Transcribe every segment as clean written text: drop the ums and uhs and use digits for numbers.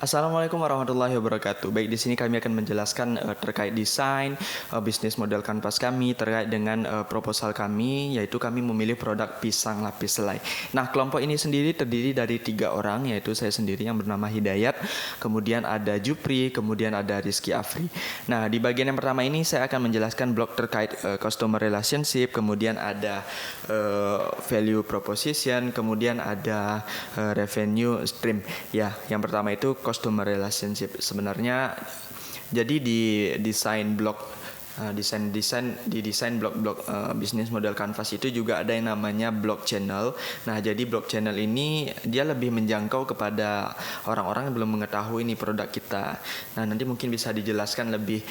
Assalamualaikum warahmatullahi wabarakatuh. Baik, di sini kami akan menjelaskan terkait desain, bisnis model kanvas kami, terkait dengan proposal kami, yaitu kami memilih produk pisang lapis selai. Nah, kelompok ini sendiri terdiri dari 3 orang, yaitu saya sendiri yang bernama Hidayat, kemudian ada Jupri, kemudian ada Rizky Afri. Nah, di bagian yang pertama ini saya akan menjelaskan blok terkait customer relationship, kemudian ada value proposition, kemudian ada revenue stream. Ya, yang pertama itu customer relationship. Sebenarnya jadi di desain blok desain blok-blok bisnis model kanvas itu juga ada yang namanya blog channel. Nah, jadi blog channel ini dia lebih menjangkau kepada orang-orang yang belum mengetahui ini produk kita. Nah, nanti mungkin bisa dijelaskan lebih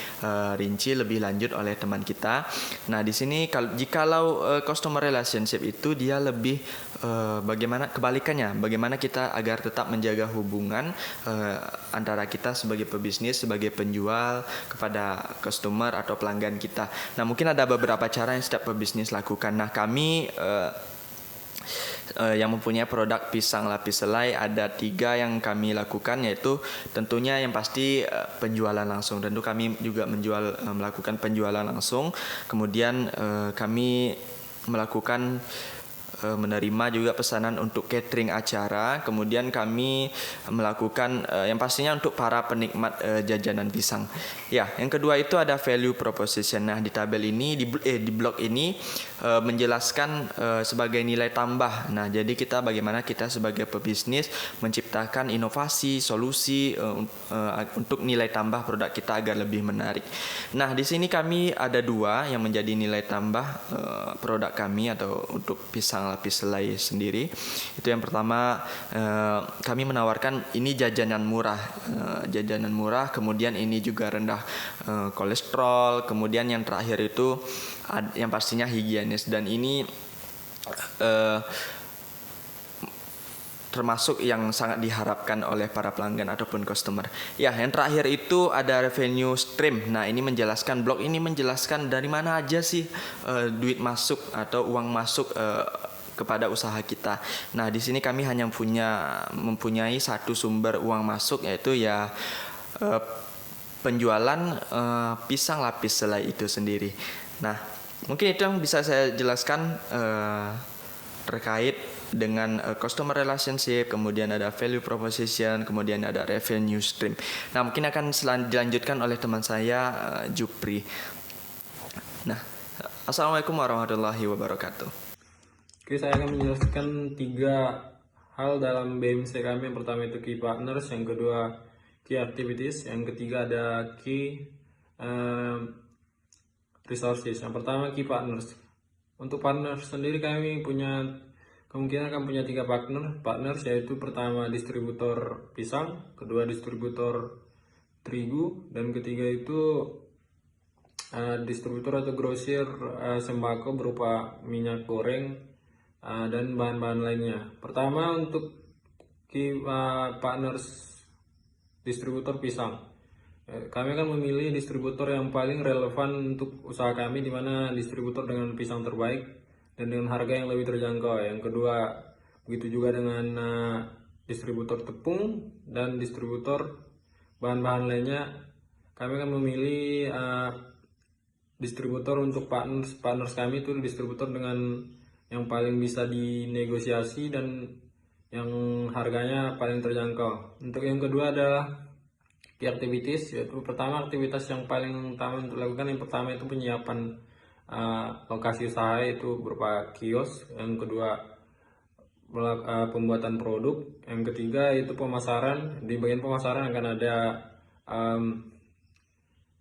rinci, lebih lanjut oleh teman kita. Nah, di sini jikalau customer relationship itu dia lebih bagaimana kebalikannya, bagaimana kita agar tetap menjaga hubungan antara kita sebagai pebisnis, sebagai penjual kepada customer atau pelanggan kita. Nah, mungkin ada beberapa cara yang setiap pebisnis lakukan. Nah, kami yang mempunyai produk pisang lapis selai ada 3 yang kami lakukan, yaitu tentunya yang pasti penjualan langsung. Tentu kami juga melakukan penjualan langsung. Kemudian kami melakukan menerima juga pesanan untuk catering acara. Kemudian kami melakukan yang pastinya untuk para penikmat jajanan pisang. Ya, yang kedua itu ada value proposition. Nah, di tabel ini di blok ini menjelaskan sebagai nilai tambah. Nah, jadi bagaimana kita sebagai pebisnis menciptakan inovasi, solusi untuk nilai tambah produk kita agar lebih menarik. Nah, di sini kami ada 2 yang menjadi nilai tambah produk kami atau untuk pisang lapis selai sendiri. Itu yang pertama, kami menawarkan ini jajanan murah, kemudian ini juga rendah kolesterol, kemudian yang terakhir itu yang pastinya higienis, dan ini termasuk yang sangat diharapkan oleh para pelanggan ataupun customer. Ya, yang terakhir itu ada revenue stream. Nah, ini blok ini menjelaskan dari mana aja sih duit masuk atau uang masuk kepada usaha kita. Nah, di sini kami hanya mempunyai satu sumber uang masuk, yaitu penjualan pisang lapis selai itu sendiri. Nah, mungkin itu yang bisa saya jelaskan terkait dengan customer relationship, kemudian ada value proposition, kemudian ada revenue stream. Nah, mungkin akan dilanjutkan oleh teman saya, Jupri. Nah, Assalamualaikum warahmatullahi wabarakatuh. Oke, saya akan menjelaskan 3 hal dalam BMC kami. Yang pertama itu key partners, yang kedua key activities, yang ketiga ada key resources. Yang pertama key partners. Untuk partners sendiri kami kemungkinan akan punya 3 partners, yaitu pertama distributor pisang, kedua distributor terigu, dan ketiga itu distributor atau grosir sembako berupa minyak goreng dan bahan-bahan lainnya. Pertama, untuk partners distributor pisang, kami akan memilih distributor yang paling relevan untuk usaha kami, di mana distributor dengan pisang terbaik dan dengan harga yang lebih terjangkau. Yang kedua, begitu juga dengan distributor tepung dan distributor bahan-bahan lainnya. Kami akan memilih distributor untuk partners kami itu distributor dengan yang paling bisa dinegosiasi dan yang harganya paling terjangkau. Untuk yang kedua adalah key activities, yaitu pertama aktivitas yang paling utama untuk dilakukan, yang pertama itu penyiapan lokasi usaha, itu berupa kios. Yang kedua pembuatan produk. Yang ketiga itu pemasaran. Di bagian pemasaran akan ada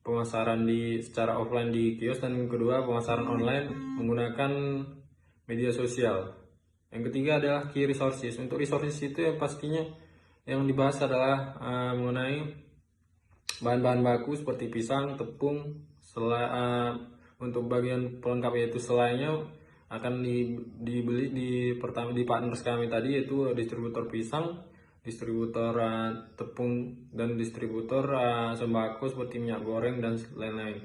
pemasaran secara offline di kios, dan yang kedua pemasaran online menggunakan media sosial. Yang ketiga adalah key resources. Untuk resources itu yang pastinya yang dibahas adalah mengenai bahan-bahan baku seperti pisang, tepung, untuk bagian pelengkap yaitu selainya akan dibeli di partners kami tadi, yaitu distributor pisang, distributor tepung, dan distributor sembako seperti minyak goreng dan lain-lain.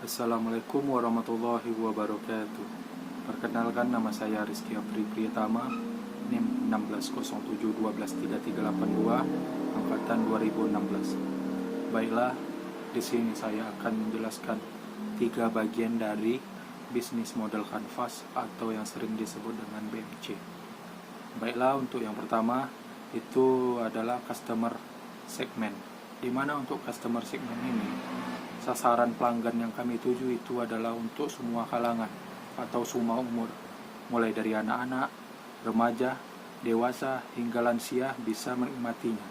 Assalamualaikum warahmatullahi wabarakatuh. Perkenalkan, nama saya Rizky Afri Priyatama. NIM 1607123382 angkatan 2016. Baiklah, di sini saya akan menjelaskan 3 bagian dari bisnis model kanvas atau yang sering disebut dengan BMC. Baiklah, untuk yang pertama itu adalah customer segment. Di mana untuk customer segment ini, sasaran pelanggan yang kami tuju itu adalah untuk semua kalangan atau semua umur, mulai dari anak-anak, remaja, dewasa, hingga lansia bisa menikmatinya.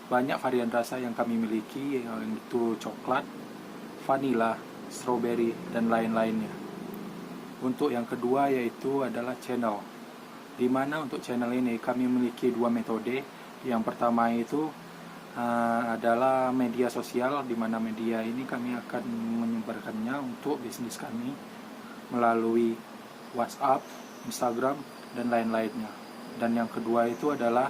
Banyak varian rasa yang kami miliki, yaitu coklat, vanila, strawberry, dan lain-lainnya. Untuk yang kedua yaitu adalah channel, di mana untuk channel ini kami memiliki 2 metode. Yang pertama itu adalah media sosial, di mana media ini kami akan menyebarkannya untuk bisnis kami melalui WhatsApp, Instagram, dan lain-lainnya. Dan yang kedua itu adalah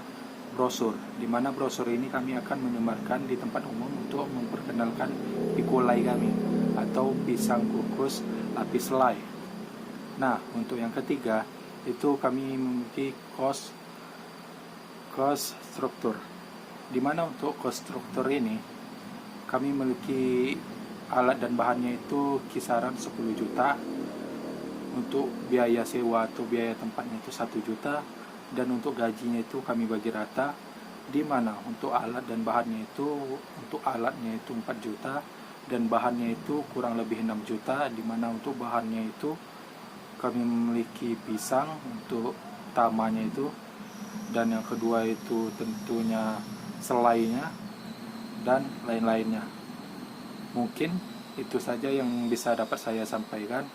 brosur, di mana brosur ini kami akan menyebarkan di tempat umum untuk memperkenalkan pikolai kami atau pisang kukus lapis selai. Nah, untuk yang ketiga itu kami memiliki cost struktur, di mana untuk cost struktur ini kami memiliki alat dan bahannya itu kisaran 10 juta, untuk biaya sewa atau biaya tempatnya itu 1 juta, dan untuk gajinya itu kami bagi rata, di mana untuk alat dan bahannya itu, untuk alatnya itu 4 juta dan bahannya itu kurang lebih 6 juta, di mana untuk bahannya itu kami memiliki pisang untuk utamanya itu, dan yang kedua itu tentunya selainya dan lain-lainnya. Mungkin itu saja yang bisa dapat saya sampaikan.